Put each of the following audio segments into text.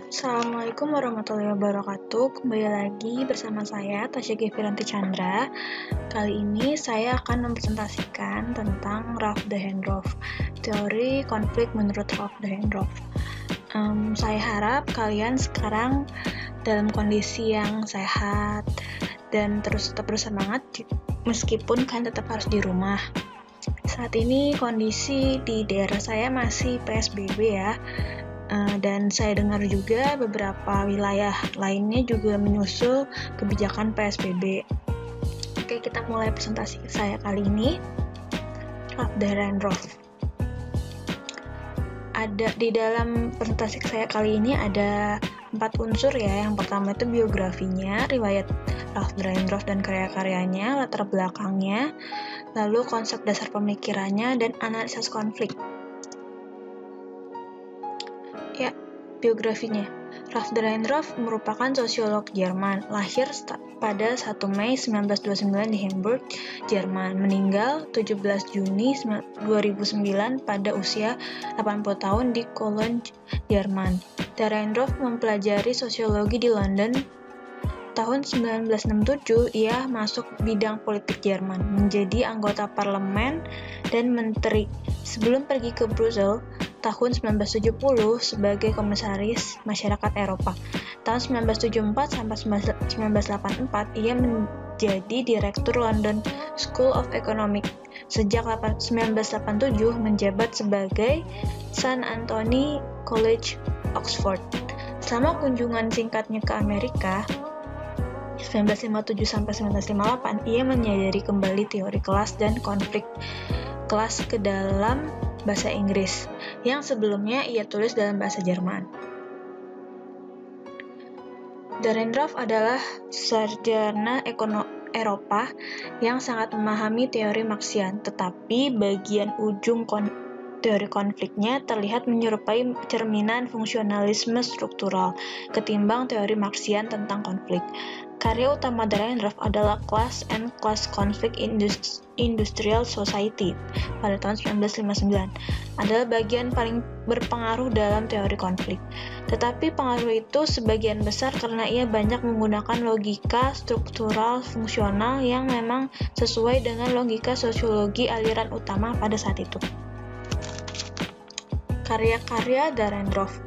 Assalamualaikum warahmatullahi wabarakatuh. Kembali lagi bersama saya Tasya Geviranti Chandra. Kali ini saya akan mempresentasikan tentang Ralph Dahrendorf, teori konflik menurut Ralph Dahrendorf. Saya harap kalian sekarang dalam kondisi yang sehat dan terus tetap bersemangat meskipun kalian tetap harus di rumah. Saat ini kondisi di daerah saya masih PSBB ya. Dan saya dengar juga beberapa wilayah lainnya juga menyusul kebijakan PSBB. Oke, kita mulai presentasi saya kali ini. Ralph Dahrendorf. Ada di dalam presentasi saya kali ini ada 4 unsur ya. Yang pertama itu biografinya, riwayat Ralph Dahrendorf dan karya-karyanya, latar belakangnya, lalu konsep dasar pemikirannya, dan analisis konflik. Ya, biografinya. Ralph Dahrendorf merupakan sosiolog Jerman, lahir pada 1 Mei 1929 di Hamburg, Jerman, meninggal 17 Juni 2009 pada usia 80 tahun di Cologne, Jerman. Dahrendorf mempelajari sosiologi di London. Tahun 1967, ia masuk bidang politik Jerman, menjadi anggota parlemen dan menteri, sebelum pergi ke Brussels tahun 1970 sebagai komisaris masyarakat Eropa. Tahun 1974 sampai 1984, ia menjadi direktur London School of Economics. Sejak 1987 menjabat sebagai St. Anthony College, Oxford. Selama kunjungan singkatnya ke Amerika, 1957 sampai 1958, ia menyadari kembali teori kelas dan konflik kelas ke dalam bahasa Inggris, yang sebelumnya ia tulis dalam bahasa Jerman. Dahrendorf adalah sarjana Eropa yang sangat memahami teori Marxian, tetapi bagian ujung teori konfliknya terlihat menyerupai cerminan fungsionalisme struktural ketimbang teori Marxian tentang konflik. Karya utama Dahrendorf adalah Class and Class Conflict in Industrial Society pada tahun 1959, adalah bagian paling berpengaruh dalam teori konflik. Tetapi pengaruh itu sebagian besar karena ia banyak menggunakan logika struktural fungsional yang memang sesuai dengan logika sosiologi aliran utama pada saat itu. Karya-karya Dahrendorf.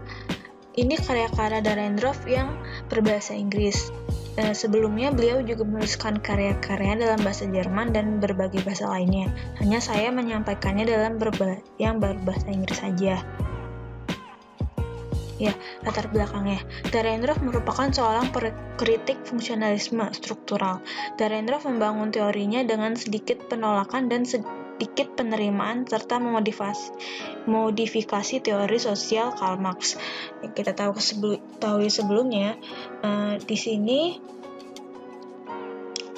Ini karya-karya Dahrendorf yang berbahasa Inggris. Sebelumnya beliau juga menuliskan karya-karya dalam bahasa Jerman dan berbagai bahasa lainnya. Hanya saya menyampaikannya dalam yang berbahasa Inggris saja. Ya, latar belakangnya. Dahrendorf merupakan seorang kritik fungsionalisme struktural. Dahrendorf membangun teorinya dengan sedikit penolakan dan sedikit penerimaan serta modifikasi teori sosial Karl Marx. Yang kita tahu sebelumnya, di sini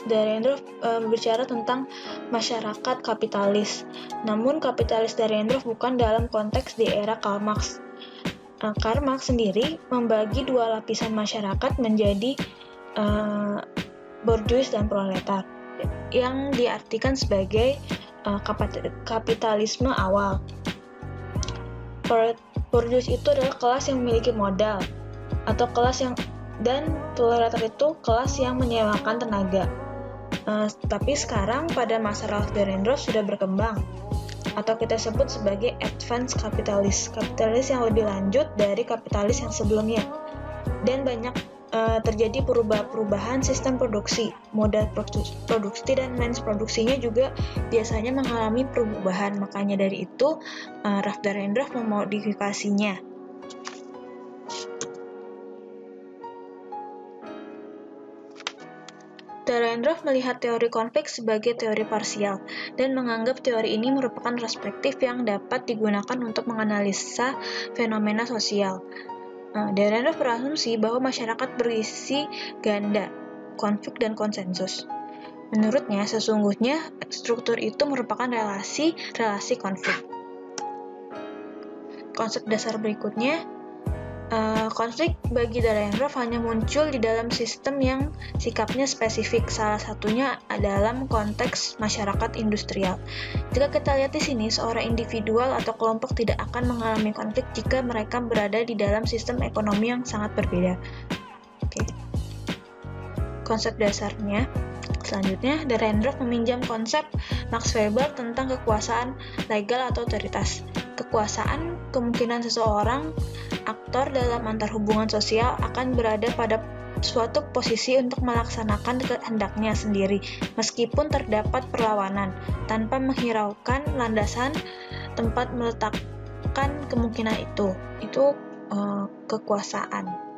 Dahrendorf berbicara tentang masyarakat kapitalis. Namun kapitalis Dahrendorf bukan dalam konteks di era Karl Marx. Karl Marx sendiri membagi dua lapisan masyarakat menjadi bourgeois dan proletar, yang diartikan sebagai kapitalisme awal. Bourgeois itu adalah kelas yang memiliki modal, atau kelas yang, dan proletar itu kelas yang menyewakan tenaga. Tapi sekarang pada masa Ralph Dahrendorf sudah berkembang, atau kita sebut sebagai advanced kapitalis yang lebih lanjut dari kapitalis yang sebelumnya, dan banyak terjadi perubahan sistem produksi, modal produksi dan mens produksinya juga biasanya mengalami perubahan. Makanya dari itu Ralph Dahrendorf memodifikasinya. Dahrendorf melihat teori konflik sebagai teori parsial dan menganggap teori ini merupakan perspektif yang dapat digunakan untuk menganalisa fenomena sosial. Dahrendorf berasumsi bahwa masyarakat berisi ganda, konflik dan konsensus. Menurutnya, sesungguhnya struktur itu merupakan relasi konflik. Konsep dasar berikutnya, Konflik bagi Dahrendorf hanya muncul di dalam sistem yang sikapnya spesifik, salah satunya dalam konteks masyarakat industrial. Jika kita lihat di sini, seorang individual atau kelompok tidak akan mengalami konflik jika mereka berada di dalam sistem ekonomi yang sangat berbeda. Oke. Konsep dasarnya. Selanjutnya, Dahrendorf meminjam konsep Max Weber tentang kekuasaan legal atau otoritas. Kekuasaan kemungkinan seseorang aktor dalam antarhubungan sosial akan berada pada suatu posisi untuk melaksanakan kehendaknya sendiri, meskipun terdapat perlawanan, tanpa menghiraukan landasan tempat meletakkan kemungkinan itu. Itu kekuasaan.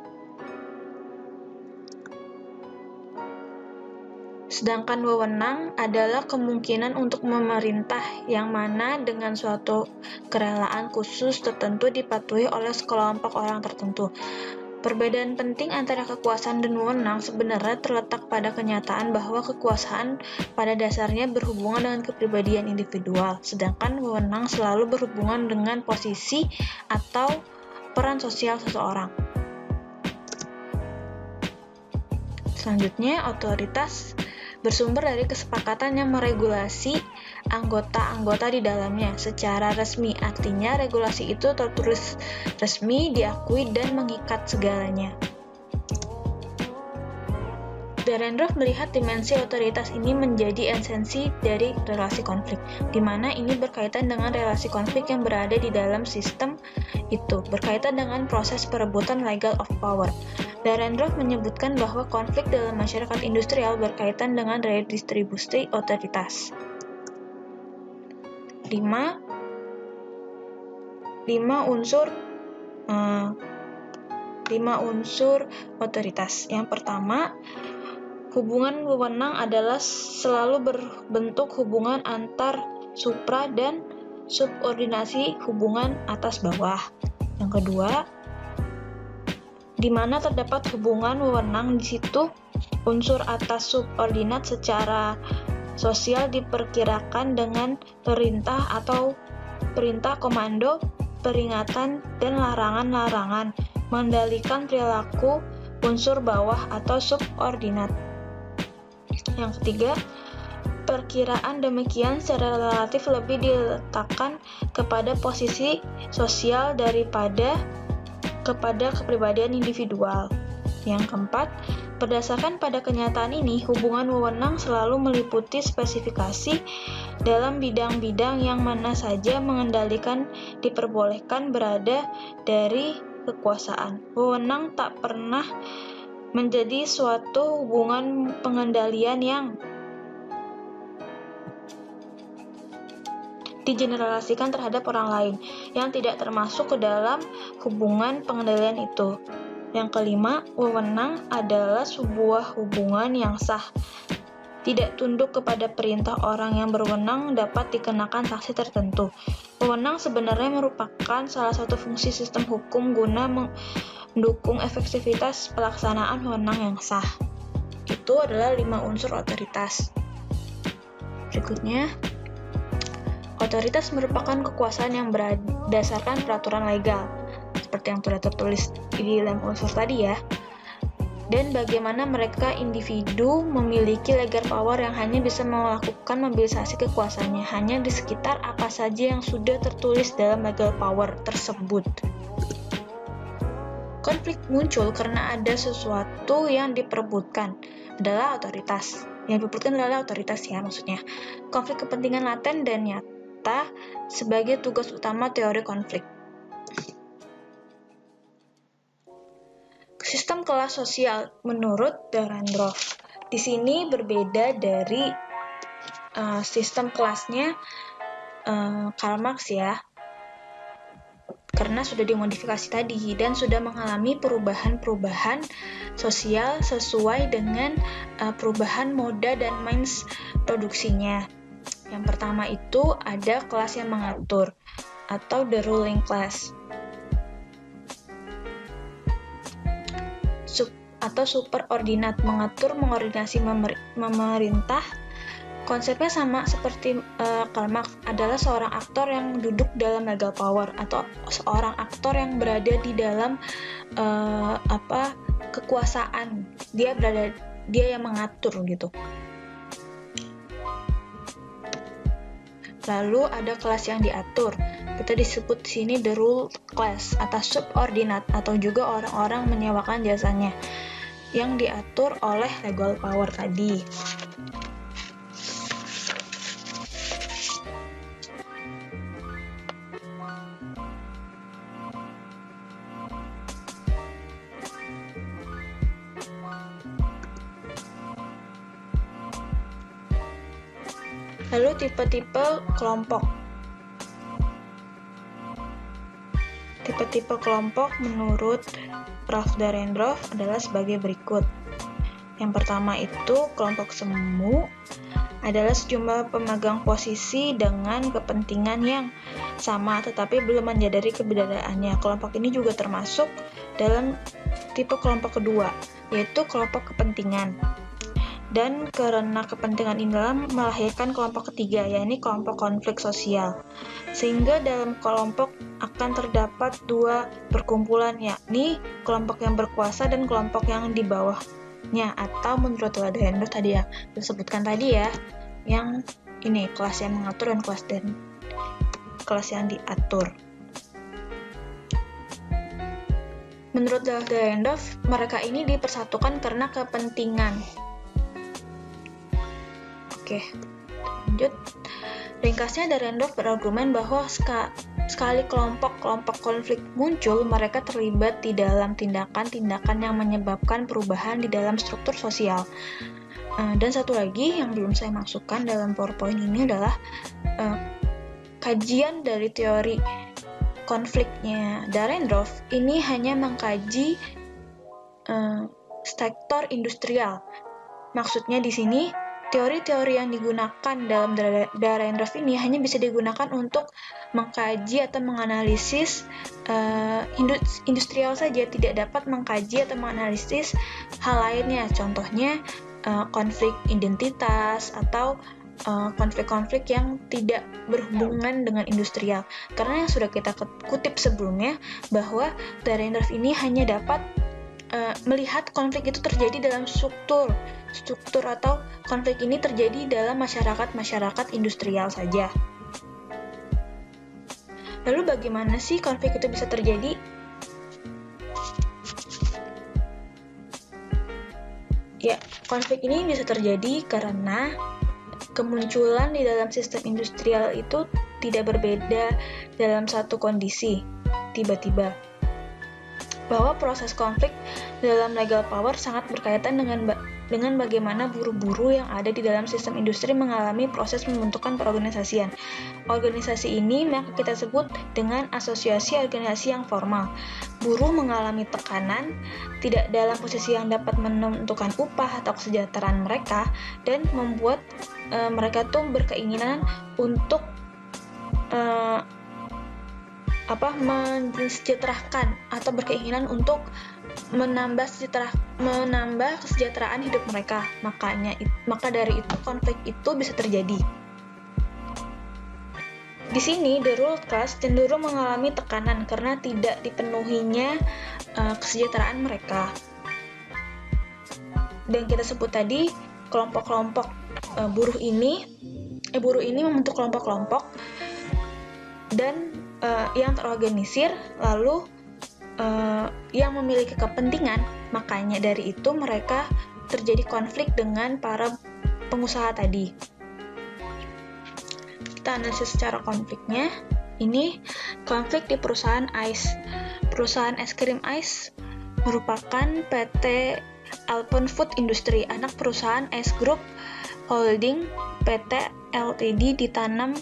Sedangkan wewenang adalah kemungkinan untuk memerintah yang mana dengan suatu kerelaan khusus tertentu dipatuhi oleh sekelompok orang tertentu. Perbedaan penting antara kekuasaan dan wewenang sebenarnya terletak pada kenyataan bahwa kekuasaan pada dasarnya berhubungan dengan kepribadian individual, sedangkan wewenang selalu berhubungan dengan posisi atau peran sosial seseorang. Selanjutnya, otoritas bersumber dari kesepakatan yang meregulasi anggota-anggota di dalamnya secara resmi. Artinya, regulasi itu tertulis resmi, diakui, dan mengikat segalanya. Dahrendorf melihat dimensi otoritas ini menjadi esensi dari relasi konflik, di mana ini berkaitan dengan relasi konflik yang berada di dalam sistem itu, berkaitan dengan proses perebutan legal of power. Dahrendorf menyebutkan bahwa konflik dalam masyarakat industrial berkaitan dengan redistribusi otoritas. 5 unsur otoritas. Yang pertama, hubungan wewenang adalah selalu berbentuk hubungan antar supra dan subordinasi, hubungan atas bawah. Yang kedua, di mana terdapat hubungan wewenang, di situ unsur atas subordinat secara sosial diperkirakan dengan perintah atau perintah komando, peringatan, dan larangan-larangan, mengendalikan perilaku unsur bawah atau subordinat. Yang ketiga, perkiraan demikian secara relatif lebih diletakkan kepada posisi sosial daripada kepada kepribadian individual. Yang keempat, berdasarkan pada kenyataan ini, hubungan wewenang selalu meliputi spesifikasi dalam bidang-bidang yang mana saja mengendalikan diperbolehkan berada dari kekuasaan. Wewenang tak pernah menjadi suatu hubungan pengendalian yang digeneralisasikan terhadap orang lain yang tidak termasuk ke dalam hubungan pengendalian itu. Yang kelima, wewenang adalah sebuah hubungan yang sah. Tidak tunduk kepada perintah orang yang berwenang dapat dikenakan sanksi tertentu. Wewenang sebenarnya merupakan salah satu fungsi sistem hukum guna mendukung efektivitas pelaksanaan wewenang yang sah. Itu adalah 5 unsur otoritas. Berikutnya, otoritas merupakan kekuasaan yang berdasarkan peraturan legal, seperti yang sudah tertulis di dalam unsur tadi ya. Dan bagaimana mereka individu memiliki legal power yang hanya bisa melakukan mobilisasi kekuasaannya hanya di sekitar apa saja yang sudah tertulis dalam legal power tersebut. Konflik muncul karena ada sesuatu yang diperebutkan, adalah otoritas. Yang diperebutkan adalah otoritas ya maksudnya. Konflik kepentingan laten dan nyata sebagai tugas utama teori konflik. Sistem kelas sosial menurut Dahrendorf. Di sini berbeda dari sistem kelasnya Karl Marx ya, karena sudah dimodifikasi tadi dan sudah mengalami perubahan-perubahan sosial sesuai dengan perubahan moda dan means produksinya. Yang pertama itu ada kelas yang mengatur atau the ruling class. Atau superordinat, mengatur, mengordinasi memerintah. Konsepnya sama seperti Karl Marx, adalah seorang aktor yang duduk dalam legal power atau seorang aktor yang berada di dalam kekuasaan. Dia yang mengatur gitu. Lalu ada kelas yang diatur. Kita disebut sini the rule class atau subordinate atau juga orang-orang menyewakan jasanya yang diatur oleh legal power tadi. Lalu tipe-tipe kelompok. Tipe-tipe kelompok menurut Ralph Dahrendorf adalah sebagai berikut. Yang pertama itu kelompok semu adalah sejumlah pemegang posisi dengan kepentingan yang sama tetapi belum menyadari keberadaannya. Kelompok ini juga termasuk dalam tipe kelompok kedua, yaitu kelompok kepentingan. Dan karena kepentingan inilah melahirkan kelompok ketiga, yakni kelompok konflik sosial. Sehingga dalam kelompok akan terdapat dua perkumpulan, yakni kelompok yang berkuasa dan kelompok yang di bawahnya, atau menurut Dahrendorf tadi ya, disebutkan tadi ya, yang ini kelas yang mengatur dan kelas yang diatur. Menurut Dahrendorf, mereka ini dipersatukan karena kepentingan. Oke, lanjut. Ringkasnya, Dahrendorf berargumen bahwa sekali kelompok konflik muncul, mereka terlibat di dalam tindakan-tindakan yang menyebabkan perubahan di dalam struktur sosial. Dan satu lagi yang belum saya masukkan dalam PowerPoint ini adalah kajian dari teori konfliknya Dahrendorf ini hanya mengkaji sektor industrial. Maksudnya di sini teori-teori yang digunakan dalam Dahrendorf ini hanya bisa digunakan untuk mengkaji atau menganalisis industrial saja, tidak dapat mengkaji atau menganalisis hal lainnya. Contohnya konflik identitas atau konflik-konflik yang tidak berhubungan dengan industrial. Karena yang sudah kita kutip sebelumnya bahwa Dahrendorf ini hanya dapat melihat konflik itu terjadi dalam struktur atau konflik ini terjadi dalam masyarakat industrial saja. Lalu bagaimana sih konflik itu bisa terjadi? Ya, konflik ini bisa terjadi karena kemunculan di dalam sistem industrial itu tidak berbeda dalam satu kondisi tiba-tiba. Bahwa proses konflik dalam legal power sangat berkaitan dengan bagaimana buruh-buruh yang ada di dalam sistem industri mengalami proses pembentukan perorganisasian. Organisasi ini maka kita sebut dengan asosiasi organisasi yang formal. Buruh mengalami tekanan, tidak dalam posisi yang dapat menentukan upah atau kesejahteraan mereka, dan membuat mereka tuh berkeinginan untuk mensejahterakan atau berkeinginan untuk menambah kesejahteraan hidup mereka. Maka dari itu konflik itu bisa terjadi. Di sini the rule class cenderung mengalami tekanan karena tidak dipenuhinya kesejahteraan mereka. Dan kita sebut tadi kelompok-kelompok buruh ini membentuk kelompok-kelompok dan yang terorganisir, lalu yang memiliki kepentingan. Makanya dari itu mereka terjadi konflik dengan para pengusaha tadi. Kita analisis secara konfliknya. Ini konflik di perusahaan ICE. Perusahaan es krim ICE merupakan PT Alpen Food Industry, anak perusahaan Ice Group Holding PT Ltd ditanam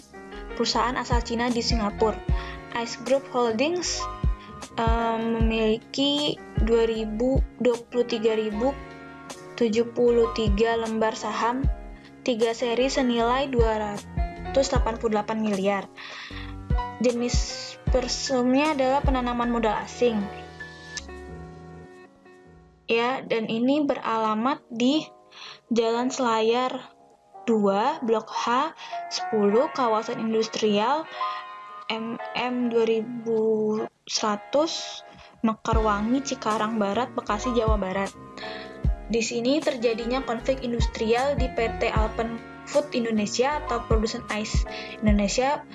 perusahaan asal Cina di Singapura. Ice Group Holdings memiliki 23.073 lembar saham, 3 seri senilai 288 miliar. Jenis perusahaannya adalah penanaman modal asing. Ya, dan ini beralamat di Jalan Selayar 2, Blok H, 10, Kawasan Industrial MM 2100 Mekarwangi, Cikarang Barat, Bekasi, Jawa Barat. Di sini terjadinya konflik industrial di PT Alpen Food Indonesia atau produsen ais Indonesia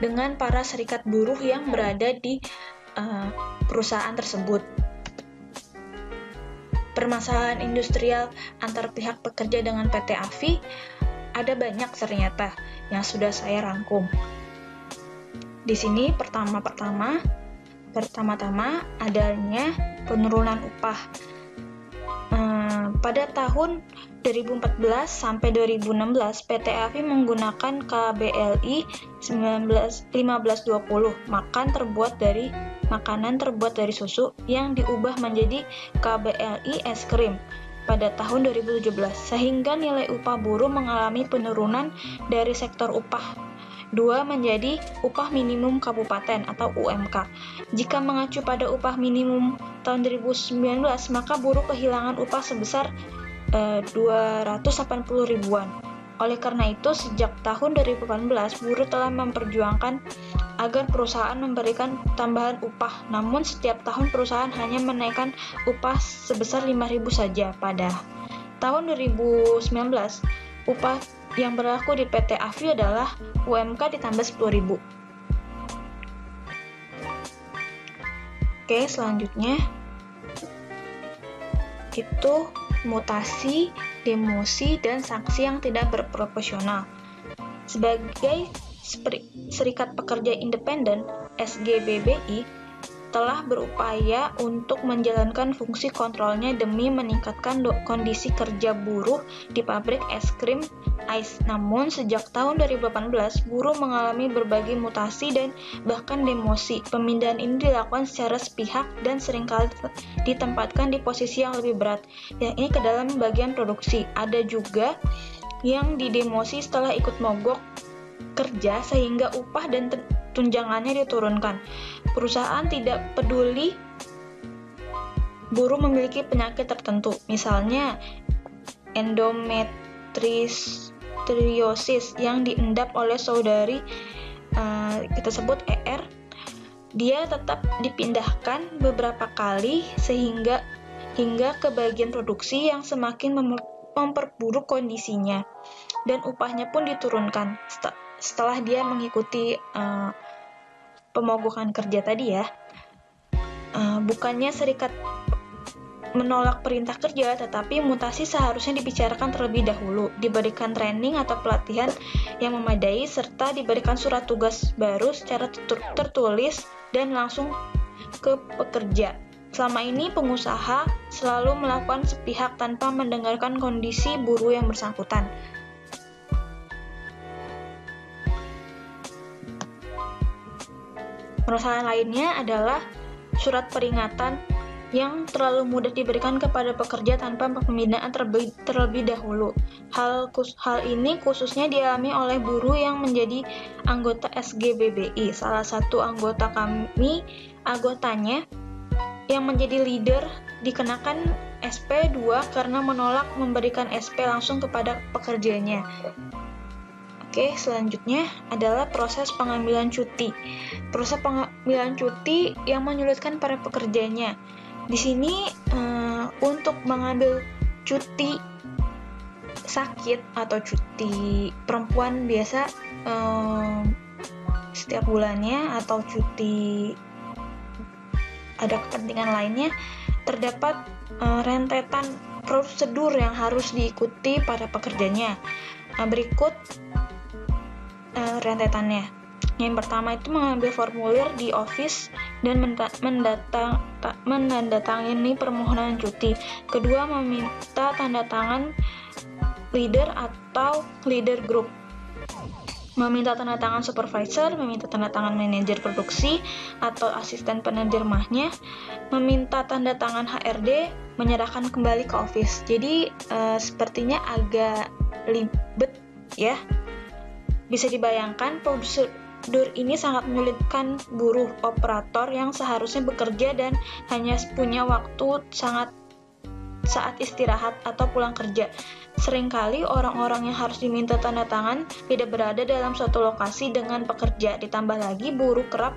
dengan para serikat buruh yang berada di perusahaan tersebut. Permasalahan industrial antar pihak pekerja dengan PT AFI ada banyak ternyata yang sudah saya rangkum. Di sini pertama-tama adanya penurunan upah. Pada tahun 2014 sampai 2016, PT AFI menggunakan KBLI 1520, makanan terbuat dari susu yang diubah menjadi KBLI es krim pada tahun 2017, sehingga nilai upah buruh mengalami penurunan dari sektor upah 2 menjadi upah minimum kabupaten atau UMK. Jika mengacu pada upah minimum tahun 2019, maka buruh kehilangan upah sebesar 280 ribuan. Oleh karena itu, sejak tahun 2018, buruh telah memperjuangkan agar perusahaan memberikan tambahan upah. Namun, setiap tahun perusahaan hanya menaikkan upah sebesar 5.000 saja. Pada tahun 2019, upah yang berlaku di PT AFI adalah UMK ditambah 10.000. Oke, selanjutnya itu mutasi, demosi, dan sanksi yang tidak berproporsional. Sebagai Serikat Pekerja Independen (SGBBI) telah berupaya untuk menjalankan fungsi kontrolnya demi meningkatkan kondisi kerja buruh di pabrik es krim ais. Namun, sejak tahun 2018, buruh mengalami berbagai mutasi dan bahkan demosi. Pemindahan ini dilakukan secara sepihak dan seringkali ditempatkan di posisi yang lebih berat, yakni ke dalam bagian produksi. Ada juga yang didemosi setelah ikut mogok kerja sehingga upah dan tunjangannya diturunkan. Perusahaan tidak peduli buruh memiliki penyakit tertentu, misalnya endometriosis yang diendap oleh saudari kita sebut ER. Dia tetap dipindahkan beberapa kali hingga ke bagian produksi yang semakin memperburuk kondisinya, dan upahnya pun diturunkan setelah dia mengikuti pemogokan kerja tadi ya. Bukannya serikat menolak perintah kerja, tetapi mutasi seharusnya dibicarakan terlebih dahulu, diberikan training atau pelatihan yang memadai, serta diberikan surat tugas baru secara tertulis dan langsung ke pekerja. Selama ini pengusaha selalu melakukan sepihak tanpa mendengarkan kondisi buruh yang bersangkutan. Permasalahan lainnya adalah surat peringatan yang terlalu mudah diberikan kepada pekerja tanpa pembinaan terlebih dahulu. Hal ini khususnya dialami oleh buruh yang menjadi anggota SGBBI. Salah satu anggotanya yang menjadi leader dikenakan SP2 karena menolak memberikan SP langsung kepada pekerjanya. Oke, selanjutnya adalah proses pengambilan cuti. Proses pengambilan cuti yang menyulitkan para pekerjanya. Di sini untuk mengambil cuti sakit atau cuti perempuan biasa setiap bulannya, atau cuti ada kepentingan lainnya, terdapat rentetan prosedur yang harus diikuti para pekerjanya. Berikut rentetannya. Yang pertama itu mengambil formulir di office dan menandatangani permohonan cuti. Kedua, meminta tanda tangan leader atau leader group. Meminta tanda tangan supervisor, meminta tanda tangan manajer produksi atau asisten penerjemahnya, meminta tanda tangan HRD, menyerahkan kembali ke office. Jadi sepertinya agak ribet ya. Bisa dibayangkan prosedur ini sangat menyulitkan buruh operator yang seharusnya bekerja dan hanya punya waktu saat istirahat atau pulang kerja. Seringkali orang-orang yang harus diminta tanda tangan tidak berada dalam suatu lokasi dengan pekerja. Ditambah lagi buruh kerap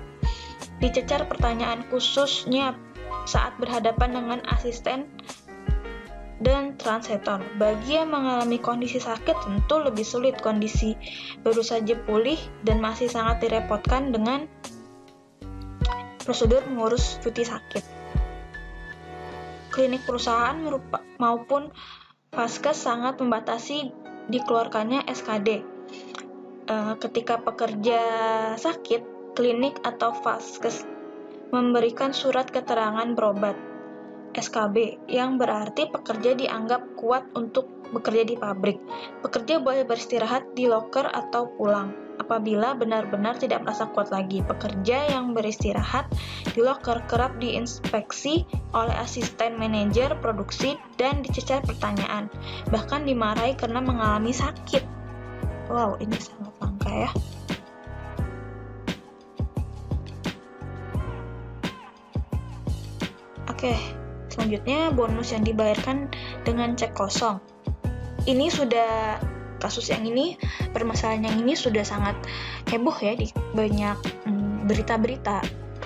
dicecar pertanyaan khususnya saat berhadapan dengan asisten dan translator. Bagi yang mengalami kondisi sakit tentu lebih sulit, kondisi baru saja pulih dan masih sangat direpotkan dengan prosedur mengurus cuti sakit. Klinik perusahaan maupun vaskes sangat membatasi dikeluarkannya SKD. Ketika pekerja sakit, klinik atau vaskes memberikan surat keterangan berobat SKB, yang berarti pekerja dianggap kuat untuk bekerja di pabrik. Pekerja boleh beristirahat di loker atau pulang apabila benar-benar tidak merasa kuat lagi. Pekerja yang beristirahat di loker kerap diinspeksi oleh asisten manajer produksi dan dicecar pertanyaan, bahkan dimarahi karena mengalami sakit. Wow, ini sangat langka ya. Oke, selanjutnya bonus yang dibayarkan dengan cek kosong. Ini sudah kasus yang ini, permasalahan yang ini sudah sangat heboh ya di banyak berita-berita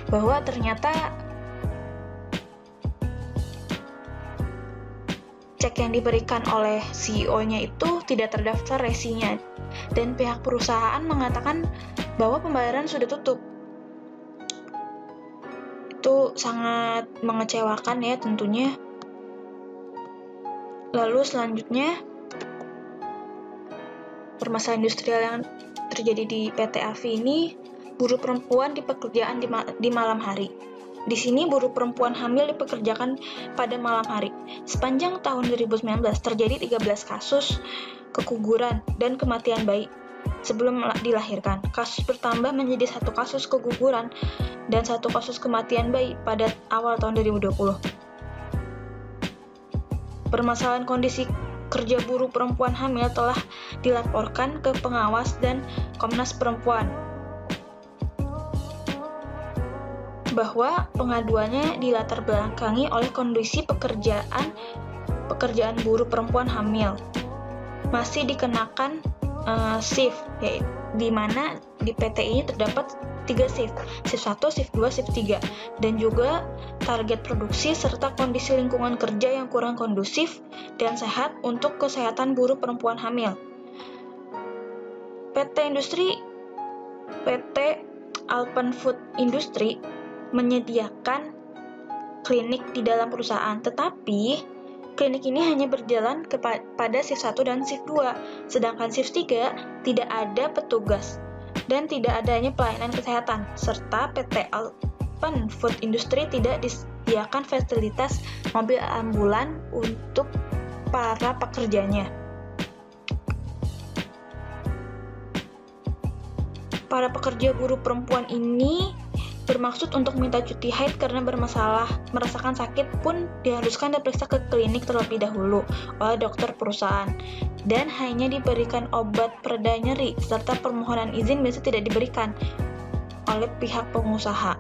bahwa ternyata cek yang diberikan oleh CEO-nya itu tidak terdaftar resinya, dan pihak perusahaan mengatakan bahwa pembayaran sudah tutup. Itu sangat mengecewakan ya tentunya. Lalu selanjutnya, permasalahan industrial yang terjadi di PT AFI ini, buruh perempuan di pekerjaan di malam hari. Di sini buruh perempuan hamil dipekerjakan pada malam hari. Sepanjang tahun 2019 terjadi 13 kasus keguguran dan kematian bayi sebelum dilahirkan. Kasus bertambah menjadi 1 kasus keguguran dan 1 kasus kematian bayi pada awal tahun 2020. Permasalahan kondisi kerja buruh perempuan hamil telah dilaporkan ke pengawas dan Komnas Perempuan, bahwa pengaduannya dilatar belakangi oleh kondisi pekerjaan buruh perempuan hamil masih dikenakan shift, di mana di PT ini terdapat 3 shift 1, shift 2, shift 3, dan juga target produksi serta kondisi lingkungan kerja yang kurang kondusif dan sehat untuk kesehatan buruh perempuan hamil. PT Alpen Food Industry menyediakan klinik di dalam perusahaan, tetapi klinik ini hanya berjalan pada shift 1 dan shift 2, sedangkan shift 3 tidak ada petugas dan tidak adanya pelayanan kesehatan, serta PT Alpen Food Industry tidak disediakan fasilitas mobil ambulan untuk para pekerjanya. Para pekerja buruh perempuan ini bermaksud untuk minta cuti haid karena merasakan sakit pun diharuskan diperiksa ke klinik terlebih dahulu oleh dokter perusahaan, dan hanya diberikan obat pereda nyeri, serta permohonan izin biasa tidak diberikan oleh pihak pengusaha.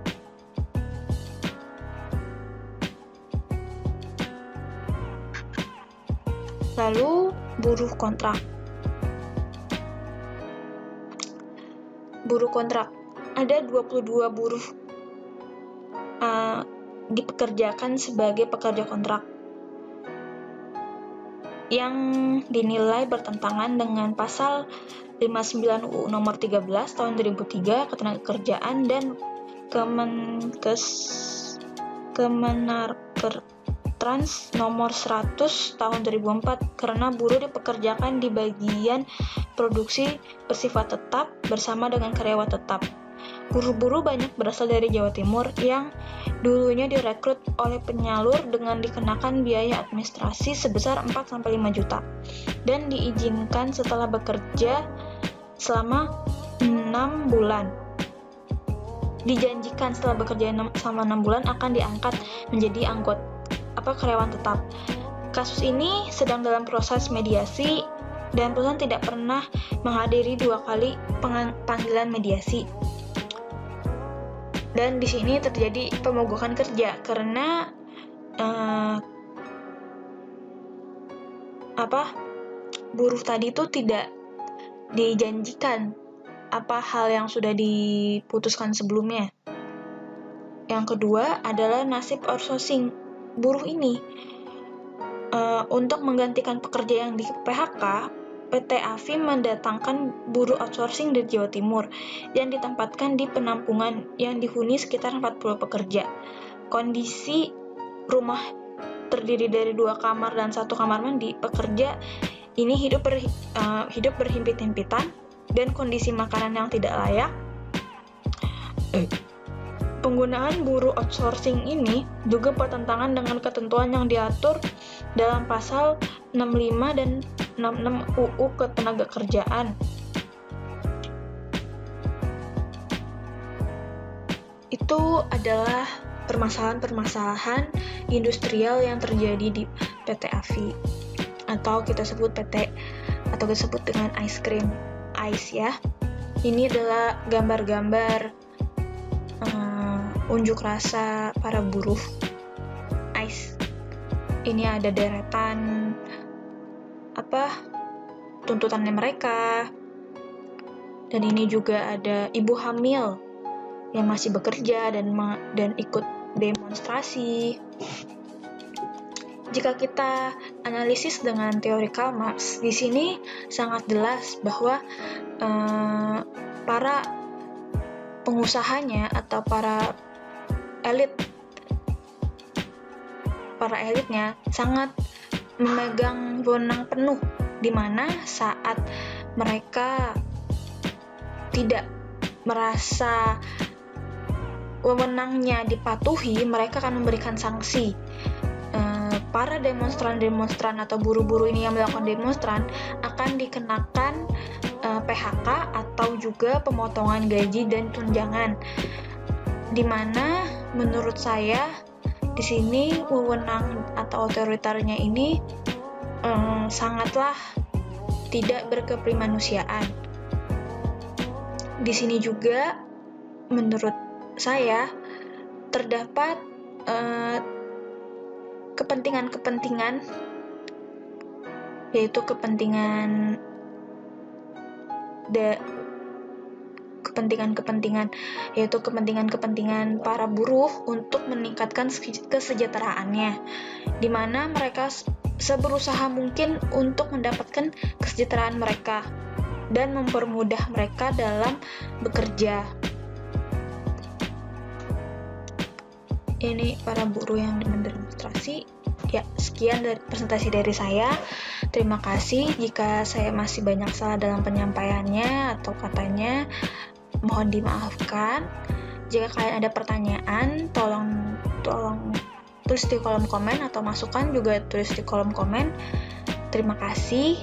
Lalu buruh kontrak. Buruh kontrak. Ada 22 buruh dipekerjakan sebagai pekerja kontrak yang dinilai bertentangan dengan pasal 59 UU nomor 13 tahun 2003 Ketenagakerjaan dan Kemenarkertrans nomor 100 tahun 2004, karena buruh dipekerjakan di bagian produksi bersifat tetap bersama dengan karyawan tetap. Buruh-buruh banyak berasal dari Jawa Timur yang dulunya direkrut oleh penyalur dengan dikenakan biaya administrasi sebesar 4-5 juta dan diizinkan setelah bekerja selama 6 bulan. Dijanjikan setelah bekerja selama 6 bulan akan diangkat menjadi karyawan tetap. Kasus ini sedang dalam proses mediasi dan perusahaan tidak pernah menghadiri 2 kali panggilan mediasi. Dan di sini terjadi pemogokan kerja karena buruh tadi itu tidak dijanjikan hal yang sudah diputuskan sebelumnya. Yang kedua adalah nasib outsourcing buruh ini. Untuk menggantikan pekerja yang di PHK, PT AFI mendatangkan buruh outsourcing dari Jawa Timur yang ditempatkan di penampungan yang dihuni sekitar 40 pekerja. Kondisi rumah terdiri dari 2 kamar dan 1 kamar mandi, pekerja ini hidup berhimpit-himpitan dan kondisi makanan yang tidak layak. Penggunaan buruh outsourcing ini juga bertentangan dengan ketentuan yang diatur dalam pasal 65 dan 66 UU Ketenagakerjaan. Itu adalah permasalahan-permasalahan industrial yang terjadi di PT AFI, atau kita sebut PT, atau kita sebut dengan ice cream, ICE ya. Ini adalah gambar-gambar unjuk rasa para buruh ICE. Ini ada deretan tuntutannya mereka, dan ini juga ada ibu hamil yang masih bekerja dan ikut demonstrasi. Jika kita analisis dengan teori Karl Marx, di sini sangat jelas bahwa para pengusahanya atau para elitnya sangat memegang wewenang penuh, di mana saat mereka tidak merasa wewenangnya dipatuhi, mereka akan memberikan sanksi. Para demonstran atau buruh-buruh ini yang melakukan demonstran akan dikenakan PHK atau juga pemotongan gaji dan tunjangan, di mana menurut saya di sini wewenang atau otoritarnya ini sangatlah tidak berkeprimanusiaan. Di sini juga menurut saya terdapat kepentingan-kepentingan, yaitu kepentingan para buruh untuk meningkatkan kesejahteraannya, di mana mereka seberusaha mungkin untuk mendapatkan kesejahteraan mereka dan mempermudah mereka dalam bekerja. Ini para buruh yang mendemonstrasi. Ya, sekian dari presentasi dari saya. Terima kasih. Jika saya masih banyak salah dalam penyampaiannya atau katanya, mohon dimaafkan. Jika kalian ada pertanyaan, tolong tulis di kolom komen, atau masukan juga tulis di kolom komen. Terima kasih.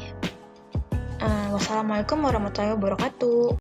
Wassalamualaikum warahmatullahi wabarakatuh.